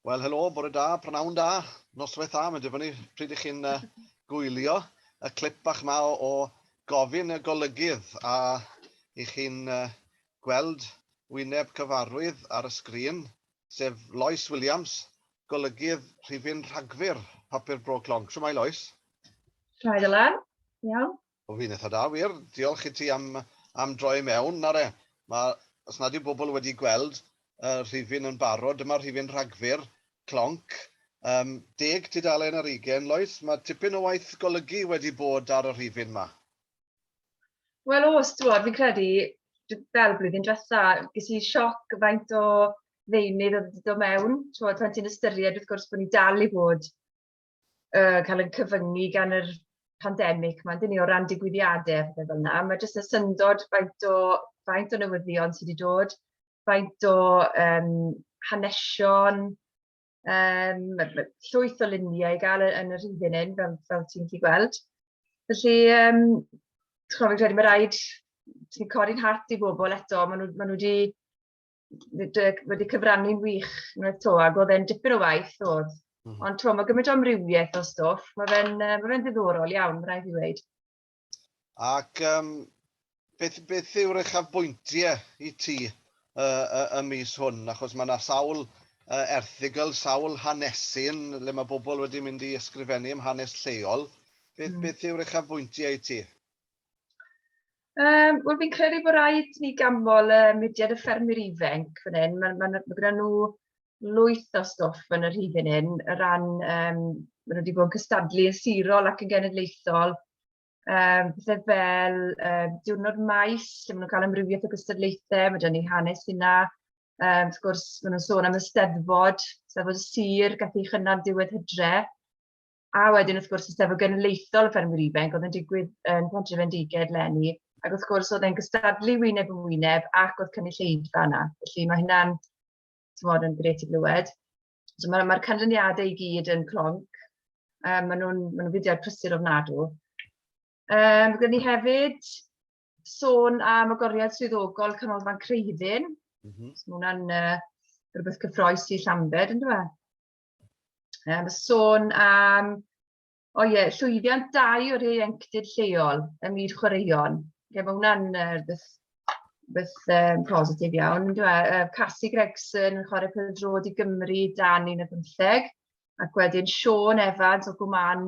Wel, helo, bore da, prynawn da, noswaith da, mae'n dibynnu pryd i chi'n gwylio y clip bach yma o Gofyn y Golygydd, a i chi'n gweld wyneb cyfarwydd ar y sgrin, sef Lois Williams, Golygydd rhifyn Rhagfyr, Papur Bro Clonc. Shwmae, Lois? Shwmae Dylan, iawn. O fi'n eitha da, wir. Diolch i ti am droi mewn. Os nad yw bobl wedi gweld rhifyn yn barod, dyma rhifyn Rhagfyr Clonc. 10 tudalen ar 20, Lois. Mae tipyn o waith golygu wedi bod ar y rhifyn yma. Wel, os fi'n credu, fel blwyddyn diwetha, ges i sioc faint o ddeunydd oedd dod mewn. Pan ti'n ystyried, wrth gwrs, bod ni dal i bod cael yn cyfyngu gan yr pandemig. Mae'n dyn ni o ran digwyddiadau fel yna. Mae jyst y syndod faint o newyddion sydd wedi dod, faint o hanesion, llwyth o luniau i gael yn yr rhifyn hyn, fel ti'n gallu gweld. Felly, fi'n credu mae rhaid, ti'n codi'n hart i bobl eto, maen nhw wedi cyfrannu'n wych unwaith to, ac oedd e'n dipyn o waith oedd. Ond mae gymaint o amrywiaeth o stwff, mae fe'n ddiddorol iawn, mae rhaid i ddweud. Ac beth yw'r uchafbwyntiau i ti y mis hwn? Achos mae yna sawl erthigol, sawl hanesy'n le mae bobl wedi mynd i ysgrifennu am hanes lleol. Beth yw'r uchafbwyntiau i ti? Wel, fi'n credu bod rhaid ni gamol mudiad y ffermwyr ifanc fan hyn. Mae gyda nhw lwyth o stwff yn yr rhifyn hyn, y ran maen nhw wedi bod yn cystadlu yn sirol ac yn genedlaethol. Bethau fel diwrnod maes, lle maen nhw'n cael amrywiaeth o gystadlaethau, mae gen ni hanes yna. Wrth gwrs, maen nhw'n sôn am y Steddfod y sir, gath ei chynnal diwedd Hydre. A wedyn, wrth gwrs, y Steddfod genedlaethol y ffermwyr ifanc, oedd yn digwydd yn Pentref Fendigaidd leni. Ac wrth gwrs, oedd e'n gystadlu wyneb yn wyneb ac oedd cynulleidfa yna. Felly mae hynna'n yn gret i glywed. So mae'r canlyniadau i gyd yn clonc. Maen nhw'n fudiad prysur ofnadw. Gyda ni hefyd sôn am agoriad swyddogol Canolfan Creuddyn. So mae hwnna'n rhywbeth cyffroes i Llambed, yn dweud. Mae sôn am llwyddiant 2 o'r ieuenctid lleol ym myd chwaraeon. Mae hwnna'n beth positif iawn. Cassie Gregson yn chwarae pêl-drod i Gymru 2-15, ac wedyn Sean Evans o Gwman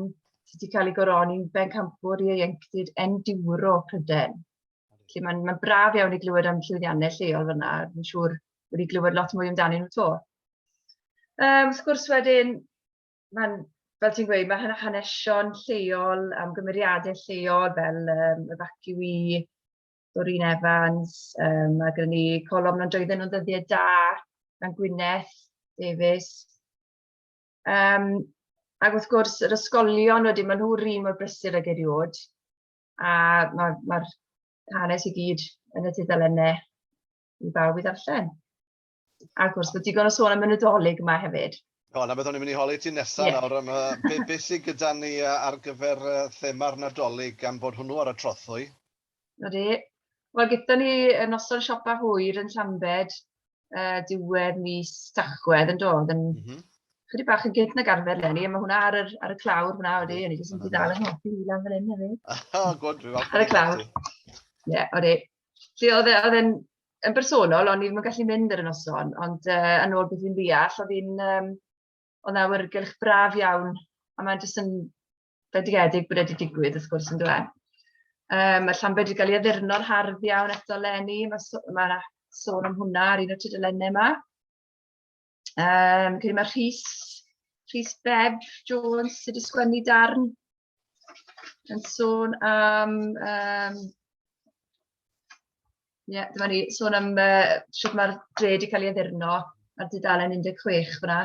sydd wedi cael ei goroni'n bencampwr i ieuenctid enduro Prydain. Felly mae'n braf iawn i glywed am llwyddiannau lleol fyna. Fi'n siŵr wedi glywed lot mwy amdanyn nhw to. Wrth gwrs wedyn, fel ti'n gweud, mae hanesion lleol am gymeriadau lleol fel y Faciwi, Doreen Evans, mae gen ni colofn o'n doedden nhw'n ddyddiau da, gan Gwyneth, Davies. Ac wrth gwrs, yr ysgolion wedyn, maen nhw'r un mor brysur ag eriod. A mae'r hanes i gyd yn y tudalennau i bawb i ddarllen. A wrth gwrs, mae digon o sôn am y Nadolig yma hefyd. Na beth o'n i'n mynd i holi ti nesaf nawr. Beth sydd gyda ni ar gyfer thema'r Nadolig am bod hwnnw ar y trothwy? Ydy. Wel, gyda ni noson siopa hwyr yn Llambed diwedd mis Tachwedd yn dod. Chydig bach yn gynt nag arfer lenni, a mae hwnna ar y clawr hwnna wedi. O'n i jyst yn dal yn hoffi i lan fan hyn hefyd. Gwrdd, fi fel. Ar y clawr. Ie, oeddi. Oedd e'n bersonol, ond ni'n gallu mynd ar y noson, ond yn ôl beth fi'n ddeall, oedd na awyrgylch braf iawn, a mae'n jyst yn fendigedig bod wedi digwydd, wrth gwrs, yn dweud. Mae Llambed wedi cael ei addurno'r hardd iawn eto leni, mae sôn am hwnna ar un o'r tudalennau yma. Mae Rhys Beb Jones sydd wedi sgwennu darn yn sôn am dyma ni, sôn am sut mae'r dre wedi cael ei addurno ar dudalen 16 fyna.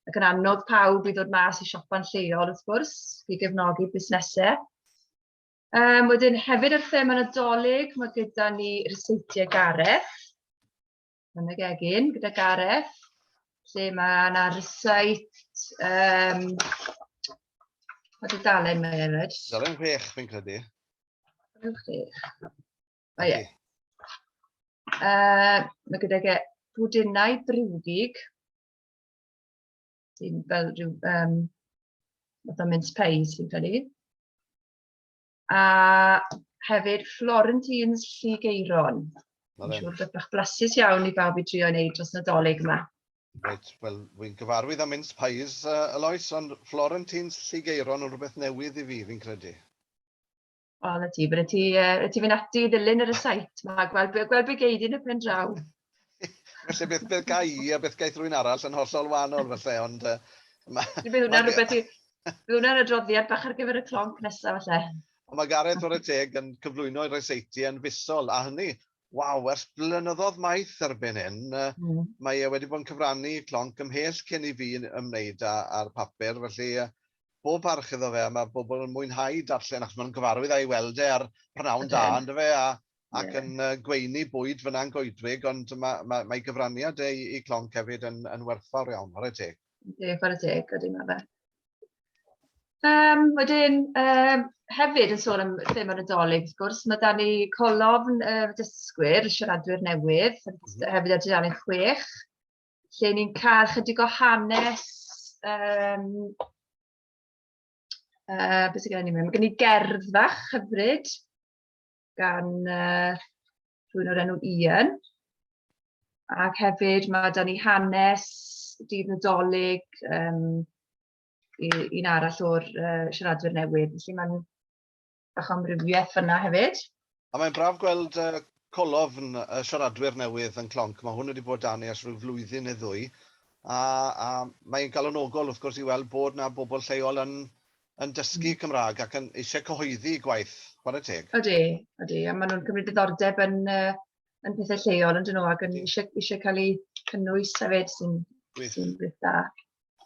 Ac yn anodd pawb i ddod mas i siopan lleol, wrth gwrs, i gefnogi busnesau. Wedyn hefyd ar thema Nadolig, mae gyda ni ryseitiau Gareth. Yn y gegin, gyda Gareth. Lle mae yna ryseit... Mae dudalen mae hefyd. Dudalen 6, fi'n credu. Dudalen 6. O ie. Mae gyda bwdinau briwgig. sy'n fel rhyw fatha mince pies sy'n credu. A hefyd Florentines Llygeiron. Mae'n siŵr beth bach blasus iawn i bawb i trio wneud dros Nadolig yma. Reit, wel, wy'n gyfarwydd am mince pies, Lois, ond Florentines Llygeiron yn rhywbeth newydd i fi, fi'n credu. O, na ti, bydde ti fynd ati i ddilyn ar y sait, gweld be geid i'n y pen draw. Felly beth gai i a beth gaeth rhywun arall yn hollol wahanol, felly, ond... Bydd hwnna'n adroddiad bach ar gyfer y clonc nesaf, falle. Mae Gareth o'r teg yn cyflwyno i'r seiti yn fusol, a hynny, waw, ers blynyddoedd maith erbyn hyn, mae wedi bod yn cyfrannu clonc ymhell cyn i fi ymwneud â'r papur, felly bob parch iddo fe, mae bobl yn mwynhau darllen, achos mae'n gyfarwydd a'i weld ar prynhawn da, ynddo fe, ac yn gweini bwyd fyna'n goedwig, ond mae gyfraniad i clonc hefyd yn werthfawr iawn, o'r teg. O'r teg, ydy mae fe. Wedyn, hefyd yn sôn am thema Nadolig, wrth gwrs, mae da ni colofn dysgwyr, siaradwyr newydd, hefyd ar dudalen 6, lle ni'n cael chydig o hanes, beth sy'n gen i mewn, mae gen i gerdd fach hyfryd, gan rhywun o'r enw Ian, ac hefyd mae da ni hanes dydd Nadolig, un arall o'r siaradwyr newydd, felly mae'n bach o amrywiaeth yna hefyd. A mae'n braf gweld colofn y siaradwyr newydd yn clonc. Mae hwn wedi bod dan ni ers rhyw flwyddyn neu ddwy. A mae'n galonogol, wrth gwrs, i weld bod na bobl lleol yn dysgu Cymraeg ac yn eisiau cyhoeddi gwaith, chwarae teg. Ydy, a maen nhw'n cymryd diddordeb yn pethau lleol yn dyn nhw ac yn eisiau cael eu cynnwys hefyd sy'n beth da.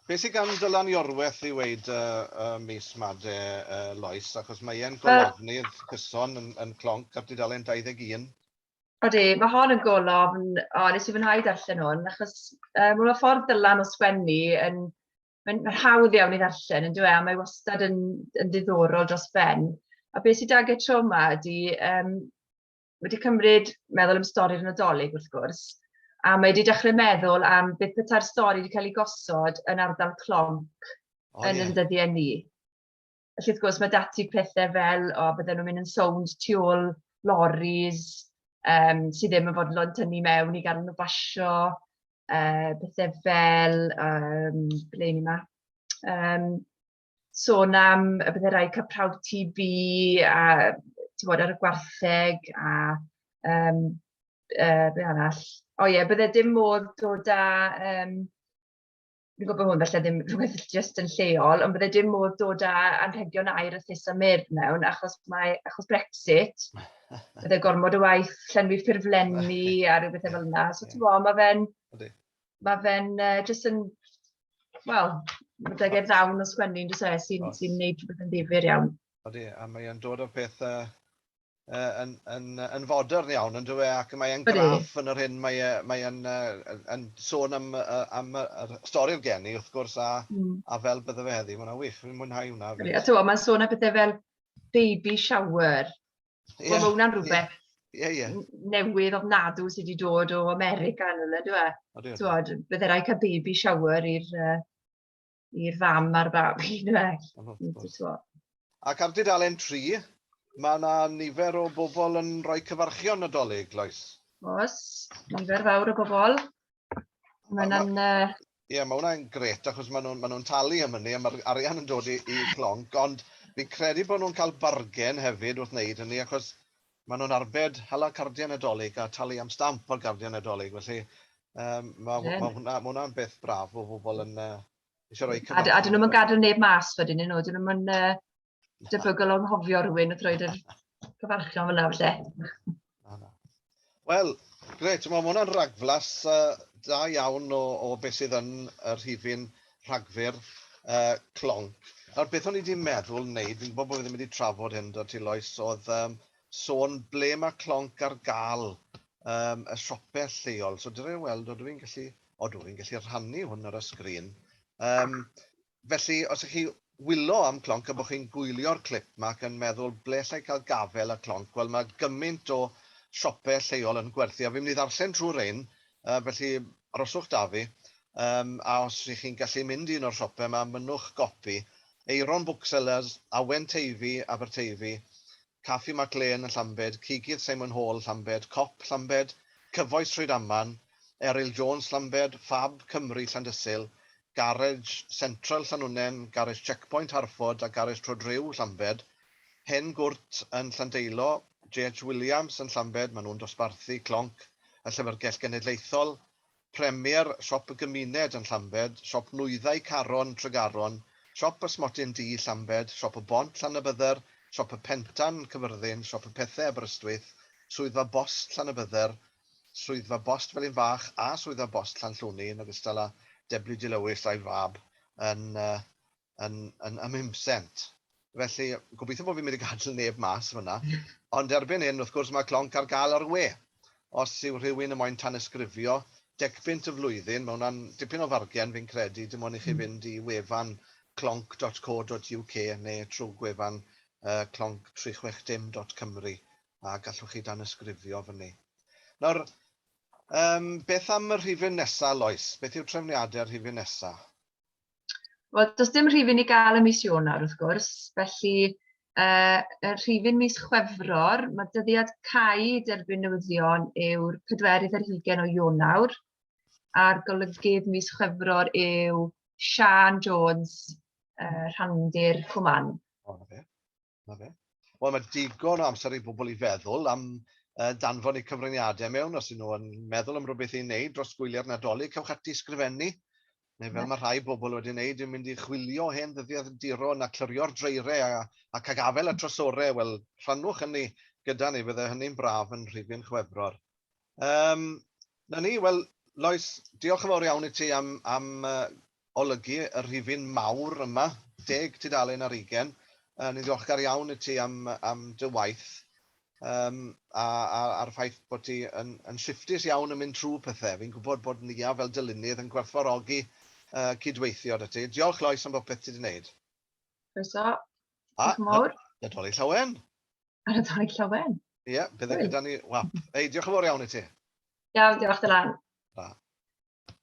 Beth sy'n gan Dylan Iorwerth i weid mis Made Lois, achos mae e'n golofnydd cyson yn clonc ar dudalen 21. Odi, mae hon yn golofn, nes i fwynhau darllen hwn, achos mae'n ffordd Dylan o sgwennu, mae'n hawdd iawn i ddarllen, yn dwi a mae wastad yn ddiddorol dros ben. A beth sydd ag eto yma ydy, wedi cymryd meddwl am stori'r Nadolig wrth gwrs, a mae wedi dechrau meddwl am beth beta'r stori wedi cael ei gosod yn ardal clonc yn yn dyddiau ni. Felly wrth gwrs mae dati pethau fel, bydden nhw'n mynd yn sownd tu ôl loris, sydd ddim yn fodlon tynnu mewn i gael nhw basio, pethau fel, ble ni yma, sôn am y byddai rai cael prawd TB, ar y gwartheg, a be arall. Bydde dim modd dod â, fi'n gwybod hwn felly ddim rhywbeth jyst yn lleol, ond bydde dim modd dod â anrhegion air a thys a myrdd mewn, achos Brexit, bydde gormod o waith llenwi ffurflenni a rhywbeth fel yna. So ti'n gwybod, mae fe'n jyst yn, wel, bydde gen ddawn o sgwennu sy'n gwneud rhywbeth yn ddifyr iawn. Odi, a mae'n dod o peth yn fodern iawn, yn dwi, ac mae'n graff yn yr hyn, mae'n sôn am y stori'r geni, wrth gwrs, a fel bydde fe heddi. Mae'n wych, fi'n mwynhau hwnna. Mae'n sôn am bethau fel baby shower. Mae hwnna'n rhywbeth newydd ofnadw sydd wedi dod o America yn yle, dwi. Bydde rai cael baby shower i'r fam a'r babi, dwi. Ac ar dudalen 3, mae yna nifer o bobl yn rhoi cyfarchion Nadolig, Lois. Oes, nifer fawr o bobl. Mae hwnna'n gret, achos maen nhw'n talu am hynny, a mae'r arian yn dod i clonc, ond fi'n credu bod nhw'n cael bargen hefyd wrth wneud hynny, achos maen nhw'n arbed hala cardiau Nadolig a talu am stamp o'r cardiau Nadolig, felly mae hwnna'n beth braf o bobl yn eisiau rhoi cyfarchion. A dyn nhw'n gadw neb mas wedyn nhw, dyn nhw'n debygol o'n hofio rhywun wrth roed yr cyfarchion fel yna, felly. Wel, gret, mae hwnna'n ragflas da iawn o beth sydd yn y rhifyn Rhagfyr Clonc. Nawr, beth o'n i wedi meddwl wneud, fi'n gwybod bod fi ddim wedi trafod hyn da ti, Lois, oedd sôn ble mae clonc ar gael y siopau lleol. So, dwi'n weld, dwi'n gallu rhannu hwn ar y sgrin. Felly, os ydych chi wylo am clonc a bod chi'n gwylio'r clip yma ac yn meddwl ble allai cael gafel y clonc, wel mae gymaint o siopau lleol yn gwerthu, a fi'n mynd i ddarllen trwy'r ein, felly aroswch da fi. A os ych chi'n gallu mynd i un o'r siopau, mae mynnwch gopi. Eiron Booksellers, Awen Teifi, Aberteifi, Caffi Maclean yn Llambed, Cigydd Simon Hall Llambed, Cop Llambed, Cyfoes Rhydaman, Eryl Jones Llambed, Fab Cymru Llandysil, Garage Central Llanwnen, Garage Checkpoint Harford a Garage Trodryw Llambed, Hen Gwrt yn Llandeilo, J.H. Williams yn Llambed, maen nhw'n dosbarthu Clonc, y Llyfrgell Genedlaethol, Premier, Siop y Gymuned yn Llambed, Siop Nwyddau Caron Tregaron, Siop Ysmotyn D Llambed, Siop y Bont Llanybydder, Siop y Pentan Cyfyrddin, Siop y Pethau Aberystwyth, Swyddfa Bost Llanybydder, Swyddfa Bost Felin Fach a Swyddfa Bost Llanllwni yn ogystal â Dylan Lewis Cadeirydd yn ymhymsent. Felly, gobeithio bod fi'n mynd i gadael neb mas fyna. Ond erbyn hyn, wrth gwrs, mae Clonc ar gael ar we. Os yw rhywun yn moyn tanysgrifio, 10 y flwyddyn, mae hwnna'n dipyn o fargen fi'n credu, dim ond i chi fynd i wefan clonc.co.uk neu trwy gwefan clonc360.cymru a gallwch chi danysgrifio fyny. Nawr, beth am y rhifyn nesaf, Lois? Beth yw trefniadau'r rhifyn nesaf? Wel, does dim rhifyn i gael y mis Ionawr, wrth gwrs. Felly, y rhifyn mis Chwefror, mae dyddiad cau derbyn newyddion yw'r 4 o Ionawr, a'r golygydd mis Chwefror yw Sian Jones, rhandir Cwman. Na fe. Wel, mae digon o amser i bobl i feddwl am danfon eu cyfraniadau mewn, os ydyn nhw yn meddwl am rhywbeth i wneud dros gwylio'r Nadolig, cewch ati sgrifennu. Neu fel mae rhai bobl wedi wneud, yn mynd i chwilio hen ddyddiaduron a clyrio'r dreirau a cagafel y trosorau. Wel, rhannwch hynny gyda ni, fydde hynny'n braf yn rhifyn Chwefror. Na ni, wel, Lois, diolch yn fawr iawn i ti am olygu y rhifyn mawr yma, 10 tudalen ar 20. Ni'n ddiolchgar iawn i ti am dy waith a'r ffaith bod ti yn shiftus iawn yn mynd trwy pethau. Fi'n gwybod bod ni fel dylunnydd yn gwerthfawrogi cydweithio dy ti. Diolch, Lois, am bod beth ti wedi gwneud. Croeso. Diolch yn fawr. Nadolig Llawen. Ar Nadolig Llawen. Ie, bydde gyda ni wap. Ei, diolch yn fawr iawn i ti. Iawn, diolch Dylan.